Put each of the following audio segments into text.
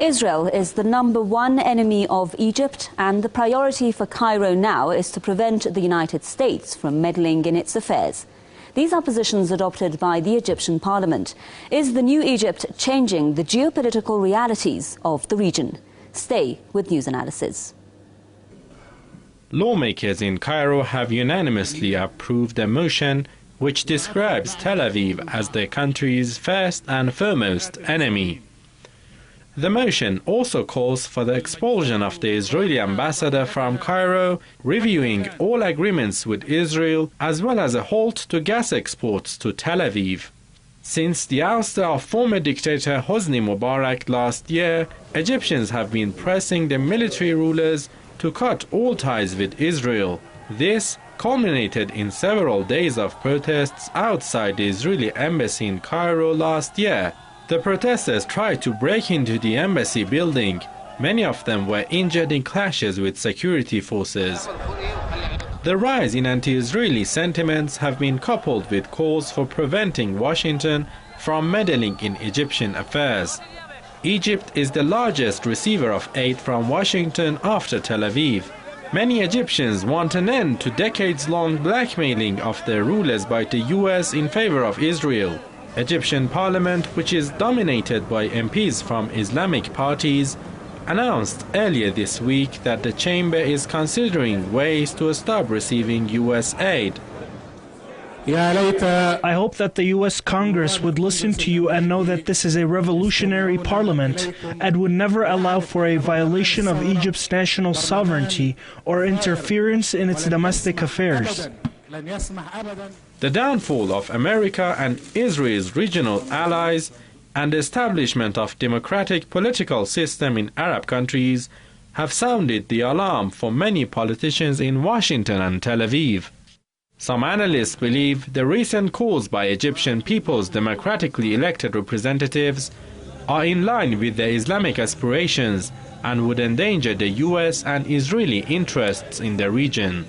Israel is the #1 enemy of Egypt, and the priority for Cairo now is to prevent the United States from meddling in its affairs. These are positions adopted by the Egyptian parliament. Is the new Egypt changing the geopolitical realities of the region? Stay with News Analysis. Lawmakers in Cairo have unanimously approved a motion which describes Tel Aviv as the country's first and foremost enemy. The motion also calls for the expulsion of the Israeli ambassador from Cairo, reviewing all agreements with Israel, as well as a halt to gas exports to Tel Aviv. Since the ouster of former dictator Hosni Mubarak last year, Egyptians have been pressing the military rulers to cut all ties with Israel. This culminated in several days of protests outside the Israeli embassy in Cairo last year. The protesters tried to break into the embassy building. Many of them were injured in clashes with security forces. The rise in anti-Israeli sentiments have been coupled with calls for preventing Washington from meddling in Egyptian affairs. Egypt is the largest receiver of aid from Washington after Tel Aviv. Many Egyptians want an end to decades-long blackmailing of their rulers by the US in favor of Israel. Egyptian parliament, which is dominated by MPs from Islamic parties, announced earlier this week that the chamber is considering ways to stop receiving US aid. I hope that the U.S. Congress would listen to you and know that this is a revolutionary parliament and would never allow for a violation of Egypt's national sovereignty or interference in its domestic affairs. The downfall of America and Israel's regional allies and the establishment of democratic political system in Arab countries have sounded the alarm for many politicians in Washington and Tel Aviv. Some analysts believe the recent calls by Egyptian people's democratically elected representatives are in line with their Islamic aspirations and would endanger the US and Israeli interests in the region.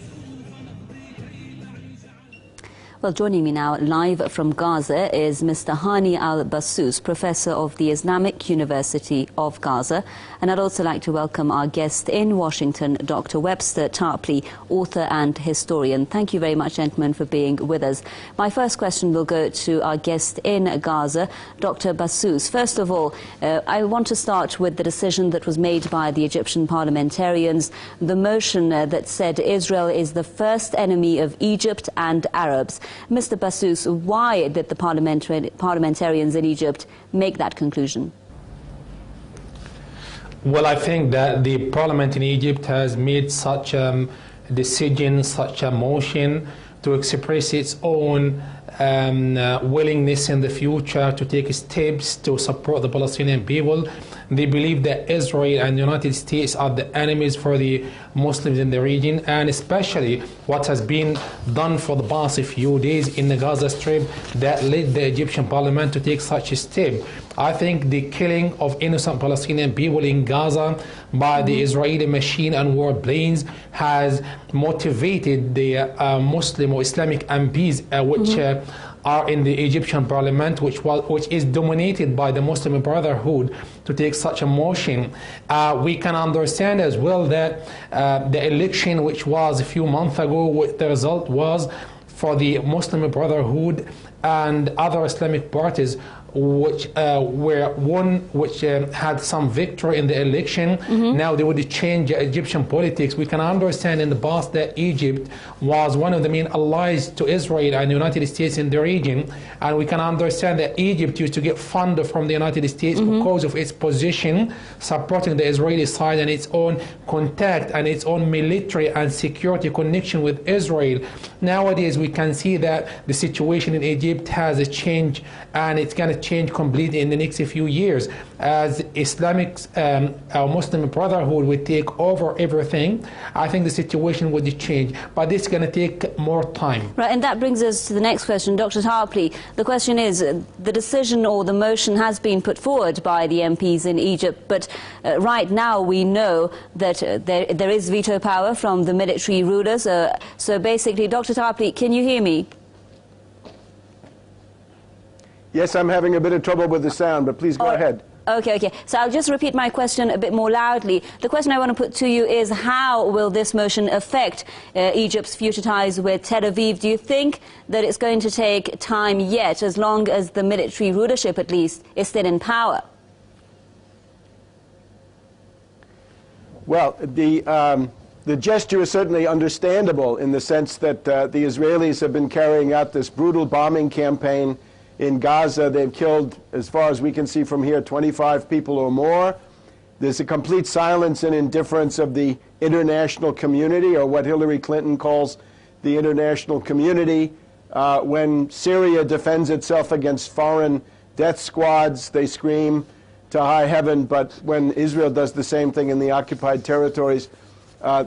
Well, joining me now live from Gaza is Mr. Hani al-Bassous, Professor of the Islamic University of Gaza. And I'd also like to welcome our guest in Washington, Dr. Webster Tarpley, author and historian. Thank you very much, gentlemen, for being with us. My first question will go to our guest in Gaza, Dr. Bassous. First of all, I want to start with the decision that was made by the Egyptian parliamentarians, the motion that said Israel is the first enemy of Egypt and Arabs. Mr. Bassous, why did the parliamentarians in Egypt make that conclusion? Well, I think that the parliament in Egypt has made such a decision, such a motion to express its own willingness in the future to take steps to support the Palestinian people. They believe that Israel and the United States are the enemies for the Muslims in the region, and especially what has been done for the past few days in the Gaza Strip that led the Egyptian parliament to take such a step. I think the killing of innocent Palestinian people in Gaza by the Israeli machine and war planes has motivated the Muslim or Islamic MPs which are in the Egyptian parliament, which is dominated by the Muslim Brotherhood, to take such a motion. We can understand as well that the election, which was a few months ago, the result was for the Muslim Brotherhood and other Islamic parties which were one which had some victory in the election. Now they would change Egyptian politics. We can understand in the past that Egypt was one of the main allies to Israel and the United States in the region, and we can understand that Egypt used to get funded from the United States because of its position supporting the Israeli side and its own contact and its own military and security connection with Israel. Nowadays we can see that the situation in Egypt has a change, and it's going to change completely in the next few years as Islamic Muslim Brotherhood will take over everything. I think the situation would change, but this is going to take more time. Right, and that brings us to the next question. Dr. Tarpley, the question is, the decision or the motion has been put forward by the MPs in Egypt, but right now we know that there is veto power from the military rulers. So basically, Dr. Tarpley, can you hear me? Yes, I'm having a bit of trouble with the sound, but please go ahead. Okay. So I'll just repeat my question a bit more loudly. The question I want to put to you is, how will this motion affect Egypt's future ties with Tel Aviv? Do you think that it's going to take time yet, as long as the military rulership, at least, is still in power? Well, the gesture is certainly understandable in the sense that the Israelis have been carrying out this brutal bombing campaign in Gaza. They've killed, as far as we can see from here, 25 people or more. There's a complete silence and indifference of the international community, or what Hillary Clinton calls the international community. When Syria defends itself against foreign death squads, they scream to high heaven, but when Israel does the same thing in the occupied territories,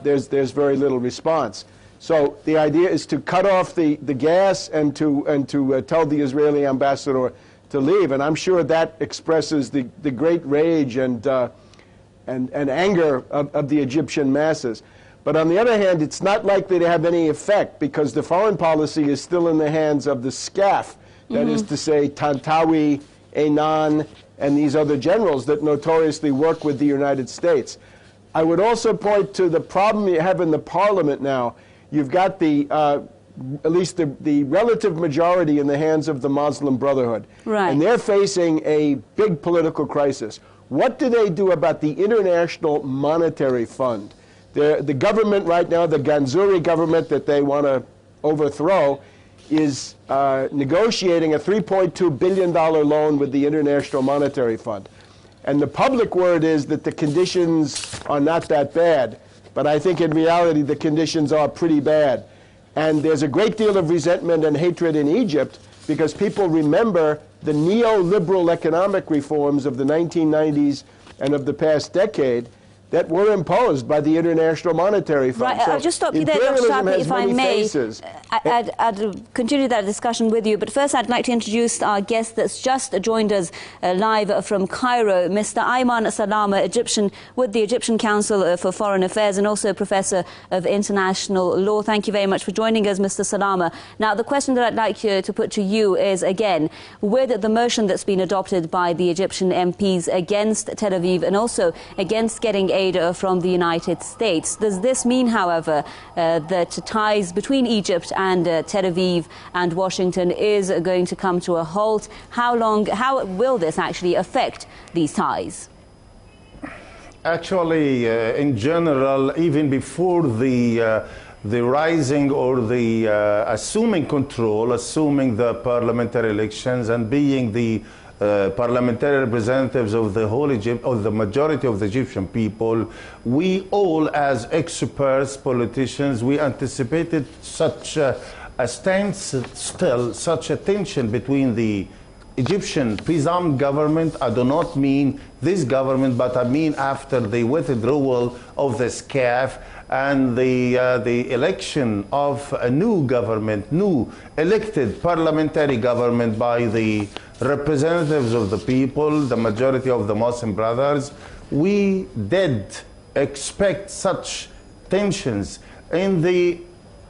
there's very little response. So the idea is to cut off the gas and to tell the Israeli ambassador to leave, and I'm sure that expresses the great rage and anger of the Egyptian masses. But on the other hand, it's not likely to have any effect, because the foreign policy is still in the hands of the SCAF, that is to say Tantawi, Einan, and these other generals that notoriously work with the United States. I would also point to the problem you have in the parliament now. You've got at least the relative majority in the hands of the Muslim Brotherhood. Right. And they're facing a big political crisis. What do they do about the International Monetary Fund? The government right now, the Ganzouri government that they want to overthrow, is negotiating a $3.2 billion loan with the International Monetary Fund. And the public word is that the conditions are not that bad. But I think in reality the conditions are pretty bad. And there's a great deal of resentment and hatred in Egypt, because people remember the neoliberal economic reforms of the 1990s and of the past decade that were imposed by the International Monetary Fund. Right, So I'll just stop you there, Dr. imperialism Sapi, has if I many may. faces. I'd continue that discussion with you, but first I'd like to introduce our guest that's just joined us live from Cairo, Mr. Ayman Salama, Egyptian with the Egyptian Council for Foreign Affairs and also Professor of International Law. Thank you very much for joining us, Mr. Salama. Now, the question that I'd like to put to you is, again, with the motion that's been adopted by the Egyptian MPs against Tel Aviv and also against getting aid from the United States, does this mean, however, that ties between Egypt and Tel Aviv and Washington is going to come to a halt? How will this actually affect these ties? Actually, in general, even before the rising or the assuming control, assuming the parliamentary elections and being the parliamentary representatives of the whole Egypt, or the majority of the Egyptian people, we all as experts, politicians, we anticipated such a standstill, such a tension between the Egyptian presumed government. I do not mean this government, but I mean after the withdrawal of the SCAF and the election of a new government, new elected parliamentary government by the representatives of the people, the majority of the Muslim Brothers. We did expect such tensions in the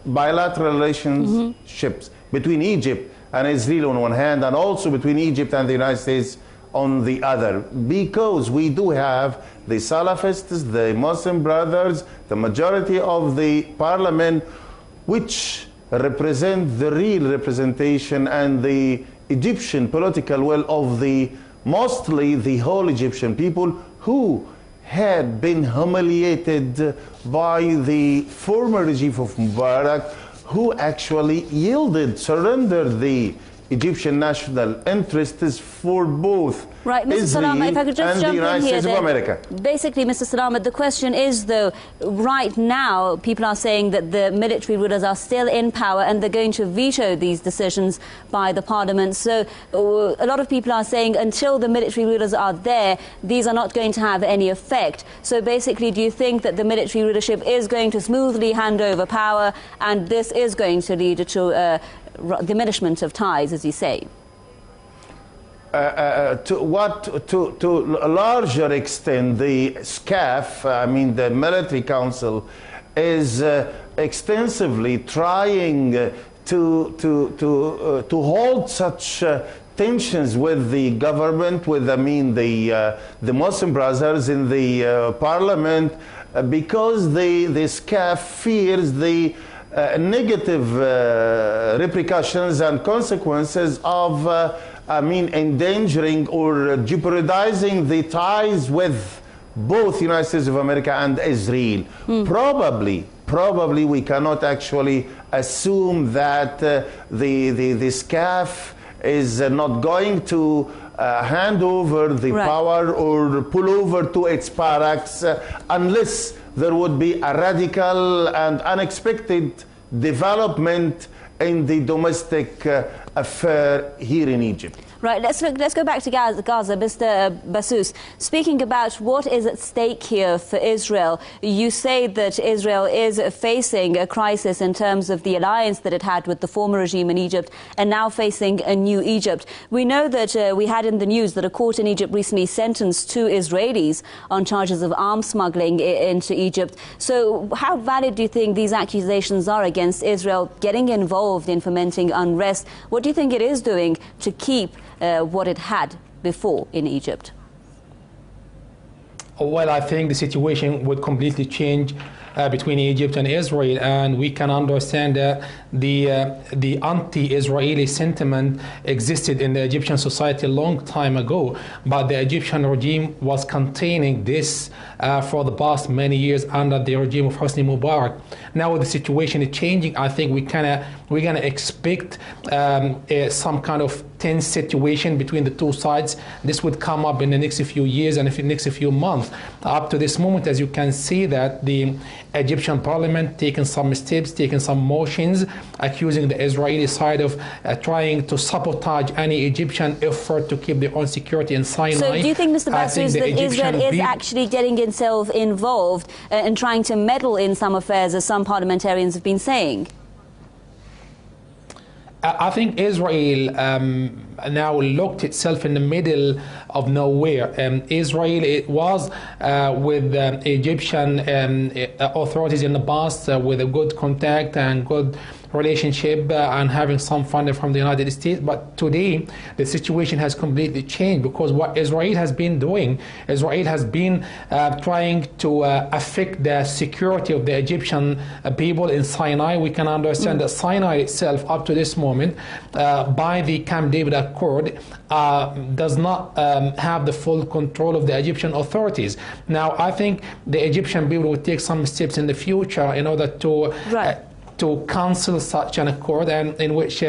bilateral relationships between Egypt and Israel on one hand, and also between Egypt and the United States on the other, because we do have the Salafists, the Muslim Brothers, the majority of the parliament, which represent the real representation and the Egyptian political will of mostly the whole Egyptian people, who had been humiliated by the former regime of Mubarak, who actually surrendered the Egyptian national interests for both Israel and the United States of America. Basically, Mr. Salama, the question is, though, right now people are saying that the military rulers are still in power and they're going to veto these decisions by the parliament. So a lot of people are saying until the military rulers are there, these are not going to have any effect. So basically, do you think that the military rulership is going to smoothly hand over power, and this is going to lead to diminishment of ties, as you say? To a larger extent, the SCAF, I mean the military council, is extensively trying to hold such tensions with the government, with the Muslim brothers in the parliament, because the SCAF fears the negative repercussions and consequences of endangering or jeopardizing the ties with both United States of America and Israel. Probably we cannot actually assume that the SCAF is not going to hand over the power or pull over to its barracks unless there would be a radical and unexpected development in the domestic affair here in Egypt. Right, let's go back to Gaza, Mr. Bassous. Speaking about what is at stake here for Israel, you say that Israel is facing a crisis in terms of the alliance that it had with the former regime in Egypt and now facing a new Egypt. We know that we had in the news that a court in Egypt recently sentenced 2 Israelis on charges of arms smuggling into Egypt. So how valid do you think these accusations are against Israel getting involved in fomenting unrest? What do you think it is doing to keep what it had before in Egypt? Well, I think the situation would completely change between Egypt and Israel, and we can understand that the anti-Israeli sentiment existed in the Egyptian society a long time ago, but the Egyptian regime was containing this for the past many years under the regime of Hosni Mubarak. Now the situation is changing. I think we're gonna expect some kind of tense situation between the two sides. This would come up in the next few years and in the next few months. Up to this moment, as you can see, that the Egyptian parliament taken some steps, taken some motions, accusing the Israeli side of trying to sabotage any Egyptian effort to keep their own security in Sinai. So do you think, Mr. Bassous, that Israel is actually getting itself involved and trying to meddle in some affairs, as some parliamentarians have been saying? I think Israel now locked itself in the middle of nowhere. Israel, it was with Egyptian authorities in the past with a good contact and good relationship and having some funding from the United States. But today, the situation has completely changed, because what Israel has been doing, Israel has been trying to affect the security of the Egyptian people in Sinai. We can understand that Sinai itself, up to this moment, by the Camp David Accord, does not have the full control of the Egyptian authorities. Now, I think the Egyptian people will take some steps in the future in order to to cancel such an accord, and in which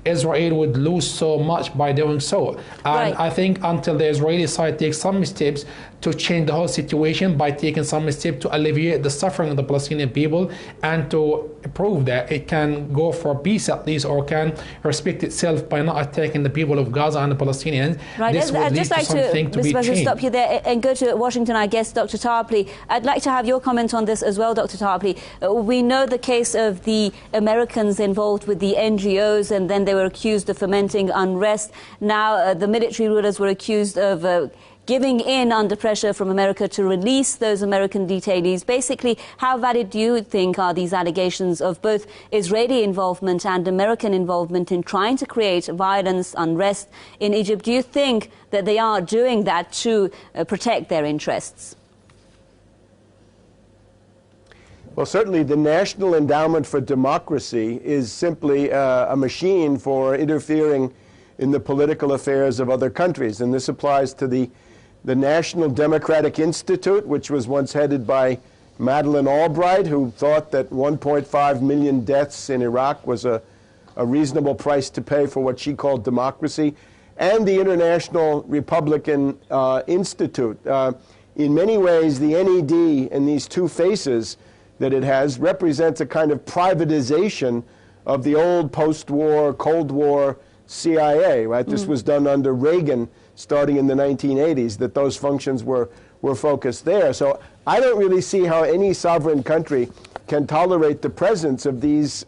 Israel would lose so much by doing so. And I think until the Israeli side takes some steps to change the whole situation by taking some steps to alleviate the suffering of the Palestinian people and to prove that it can go for peace at least, or can respect itself by not attacking the people of Gaza and the Palestinians. This would lead to something to be changed. Stop you there and go to Washington, I guess, Dr. Tarpley. I'd like to have your comment on this as well, Dr. Tarpley. We know the case of the Americans involved with the NGOs, and then they were accused of fomenting unrest. Now the military rulers were accused of giving in under pressure from America to release those American detainees. Basically, how valid do you think are these allegations of both Israeli involvement and American involvement in trying to create violence, unrest in Egypt? Do you think that they are doing that to protect their interests? Well, certainly the National Endowment for Democracy is simply a machine for interfering in the political affairs of other countries. And this applies to the National Democratic Institute, which was once headed by Madeleine Albright, who thought that 1.5 million deaths in Iraq was a reasonable price to pay for what she called democracy, and the International Republican Institute. In many ways, the NED and these two faces that it has represents a kind of privatization of the old post-war, Cold War CIA, right? This was done under Reagan starting in the 1980s, that those functions were focused there. So I don't really see how any sovereign country can tolerate the presence of these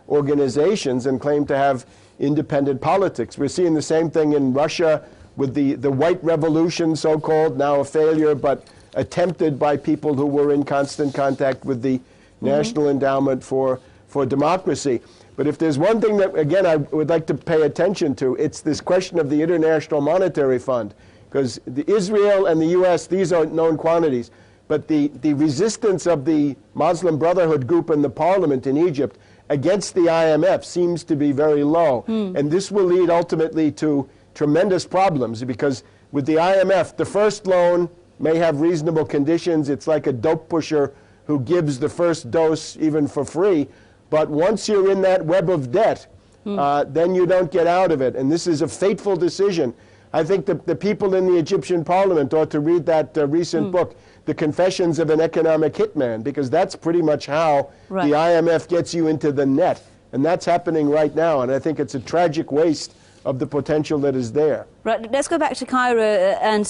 organizations and claim to have independent politics. We're seeing the same thing in Russia with the White Revolution, so-called, now a failure, but attempted by people who were in constant contact with the National Endowment for Democracy. But if there's one thing that, again, I would like to pay attention to, it's this question of the International Monetary Fund. Because Israel and the U.S., these are known quantities. But the resistance of the Muslim Brotherhood group in the parliament in Egypt against the IMF seems to be very low. And this will lead ultimately to tremendous problems, because with the IMF, the first loan may have reasonable conditions. It's like a dope pusher who gives the first dose even for free. But once you're in that web of debt, then you don't get out of it. And this is a fateful decision. I think the people in the Egyptian parliament ought to read that recent book, The Confessions of an Economic Hitman, because that's pretty much how the IMF gets you into the net. And that's happening right now. And I think it's a tragic waste of the potential that is there. Right, let's go back to Cairo and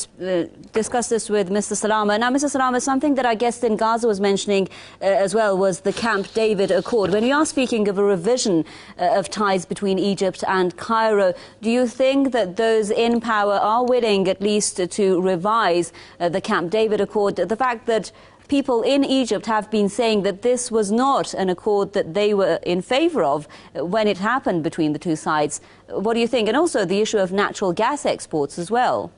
discuss this with Mr. Salama. Now, Mr. Salama, something that our guest in Gaza was mentioning as well was the Camp David Accord. When you are speaking of a revision of ties between Egypt and Cairo, do you think that those in power are willing at least to revise the Camp David Accord? The fact that people in Egypt have been saying that this was not an accord that they were in favour of when it happened between the two sides. What do you think? And also the issue of natural gas exports as well.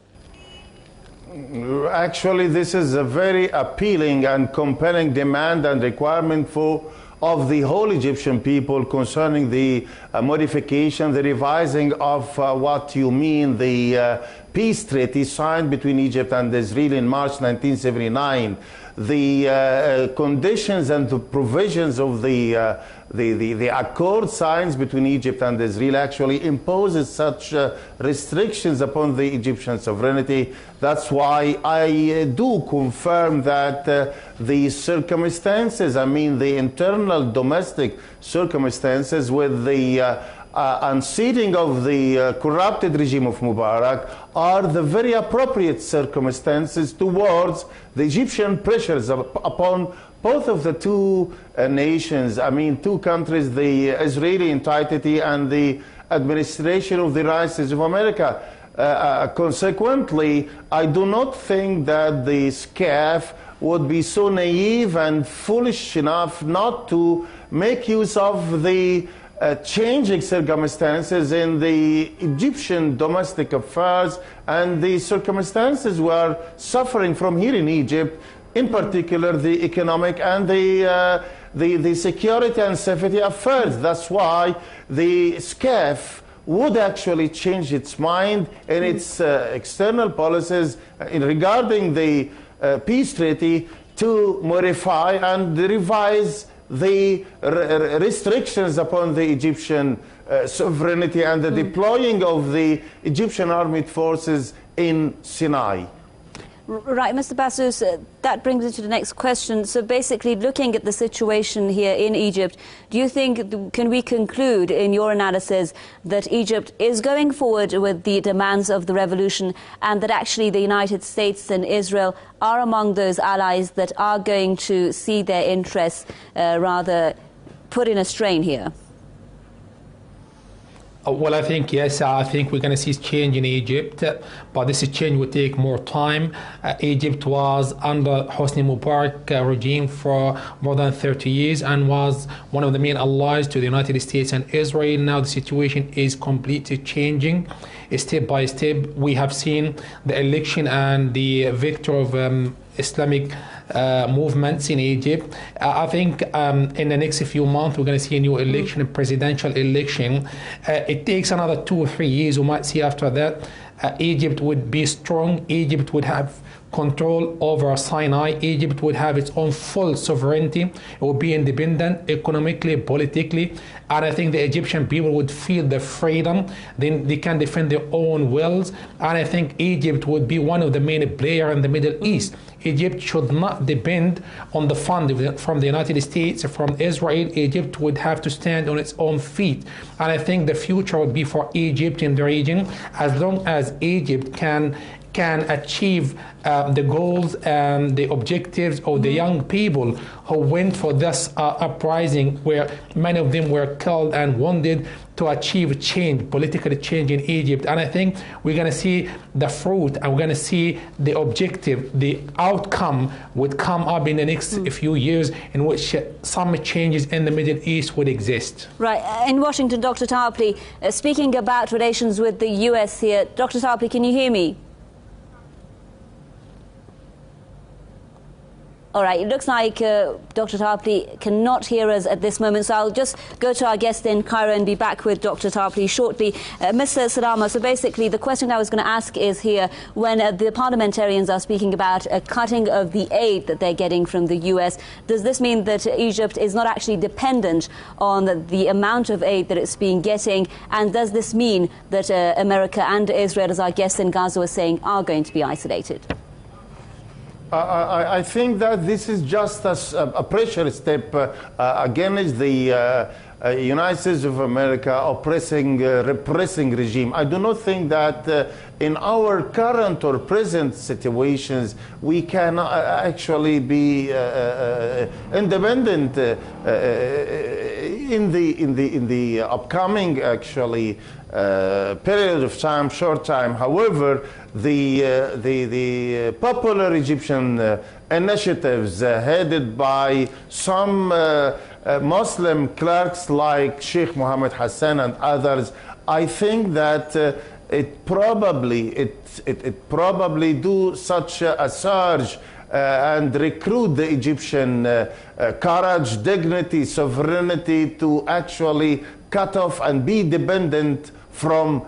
Actually, this is a very appealing and compelling demand and requirement of the whole Egyptian people concerning the modification, the revising of what you mean, the peace treaty signed between Egypt and Israel in March 1979. The conditions and the provisions of the accord signs between Egypt and Israel actually imposes such restrictions upon the Egyptian sovereignty. That's why I do confirm that the circumstances, I mean the internal domestic circumstances with the unseating of the corrupted regime of Mubarak are the very appropriate circumstances towards the Egyptian pressures upon both of the two nations, I mean two countries, the Israeli entity and the administration of the United States of America. Consequently, I do not think that the SCAF would be so naive and foolish enough not to make use of the changing circumstances in the Egyptian domestic affairs and the circumstances we are suffering from here in Egypt, in particular the economic and the security and safety affairs. That's why the SCAF would actually change its mind in its external policies regarding the peace treaty to modify and revise the restrictions upon the Egyptian sovereignty and the deploying of the Egyptian armed forces in Sinai. Right, Mr. Bassous, that brings me to the next question. So basically, looking at the situation here in Egypt, do you think, can we conclude in your analysis that Egypt is going forward with the demands of the revolution and that actually the United States and Israel are among those allies that are going to see their interests rather put in a strain here? Well, I think, yes, I think we're going to see change in Egypt, but this change will take more time. Egypt was under Hosni Mubarak regime for more than 30 years and was one of the main allies to the United States and Israel. Now the situation is completely changing. Step by step, we have seen the election and the victory of Islamic movements in Egypt. I think in the next few months we're going to see a new election, a presidential election. It takes another 2 or 3 years. We might see after that Egypt would be strong. Egypt would have control over Sinai. Egypt would have its own full sovereignty. It would be independent economically, politically, and I think the Egyptian people would feel the freedom. Then they can defend their own wills, and I think Egypt would be one of the main players in the Middle East. Egypt should not depend on the fund from the United States, from Israel. Egypt would have to stand on its own feet. And I think the future would be for Egypt in the region, as long as Egypt can can achieve the goals and the objectives of the young people who went for this uprising, where many of them were killed and wounded, to achieve change, political change in Egypt. And I think we're going to see the fruit, and we're going to see the objective, the outcome would come up in the next few years, in which some changes in the Middle East would exist. Right. In Washington, Dr. Tarpley, speaking about relations with the US here. Dr. Tarpley, can you hear me? All right, it looks like Dr. Tarpley cannot hear us at this moment, so I'll just go to our guest in Cairo and be back with Dr. Tarpley shortly. Mr. Salama, so basically the question I was going to ask is here, when the parliamentarians are speaking about a cutting of the aid that they're getting from the US, does this mean that Egypt is not actually dependent on the amount of aid that it's been getting? And does this mean that America and Israel, as our guest in Gaza was saying, are going to be isolated? I think that this is just a pressure step against the United States of America repressing regime. I do not think that in our current or present situations we can actually be independent in the upcoming actually period of time, short time. However, the popular Egyptian initiatives headed by some Muslim clerks like Sheikh Mohammed Hassan and others, I think that it probably do such a surge and recruit the Egyptian courage, dignity, sovereignty to actually cut off and be independent from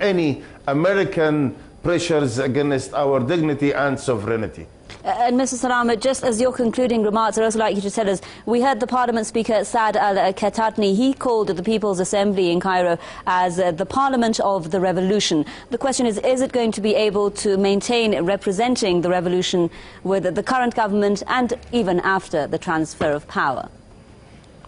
any American pressures against our dignity and sovereignty. And Mr. Salama, just as your concluding remarks, I'd also like you to tell us, we heard the Parliament Speaker Saad al-Katatni, he called the People's Assembly in Cairo as the Parliament of the Revolution. The question is it going to be able to maintain representing the revolution with the current government and even after the transfer of power?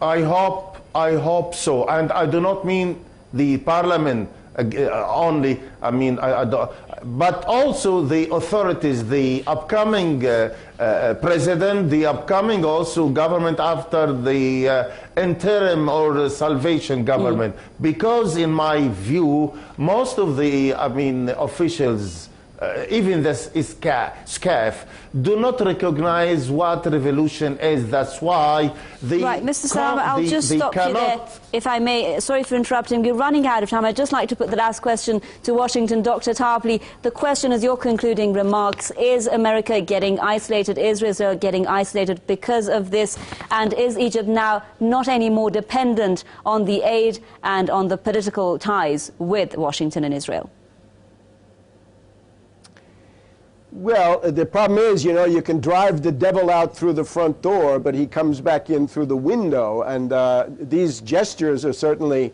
I hope so, and I do not mean the Parliament only, I mean, but also the authorities, the upcoming president, the upcoming also government after the interim or salvation government. Because in my view, most of the, officials, even this SCAF, do not recognize what revolution is. That's why the... Right, Mr. Salama, I'll just stop you there, if I may. Sorry for interrupting. We're running out of time. I'd just like to put the last question to Washington. Dr. Tarpley, the question is your concluding remarks. Is America getting isolated? Is Israel getting isolated because of this? And is Egypt now not any more dependent on the aid and on the political ties with Washington and Israel? Well, the problem is, you can drive the devil out through the front door, but he comes back in through the window. And these gestures are certainly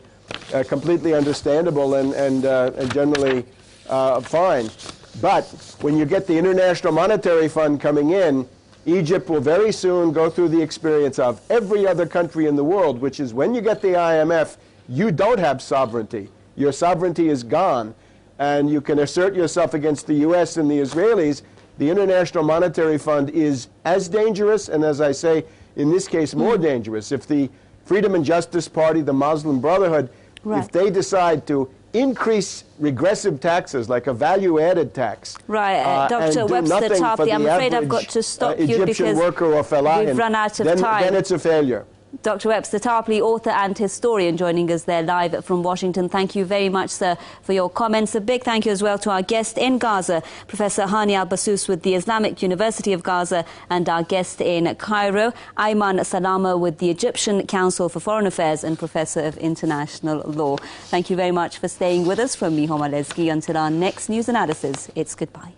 completely understandable and generally fine. But when you get the International Monetary Fund coming in, Egypt will very soon go through the experience of every other country in the world, which is when you get the IMF, you don't have sovereignty. Your sovereignty is gone. And you can assert yourself against the US and the Israelis. The International Monetary Fund is as dangerous, and as I say, in this case, more dangerous. If the Freedom and Justice Party, the Muslim Brotherhood, if they decide to increase regressive taxes, like a value-added tax, Dr. Webster Tarpley, I'm afraid I've got to stop you Egyptian because worker or we've run out of time. Then it's a failure. Dr. Webster Tarpley, author and historian, joining us there live from Washington. Thank you very much, sir, for your comments. A big thank you as well to our guest in Gaza, Professor Hani al-Bassous with the Islamic University of Gaza, and our guest in Cairo, Ayman Salama with the Egyptian Council for Foreign Affairs and Professor of International Law. Thank you very much for staying with us. From me, Homa Lesgi, until our next news analysis, it's goodbye.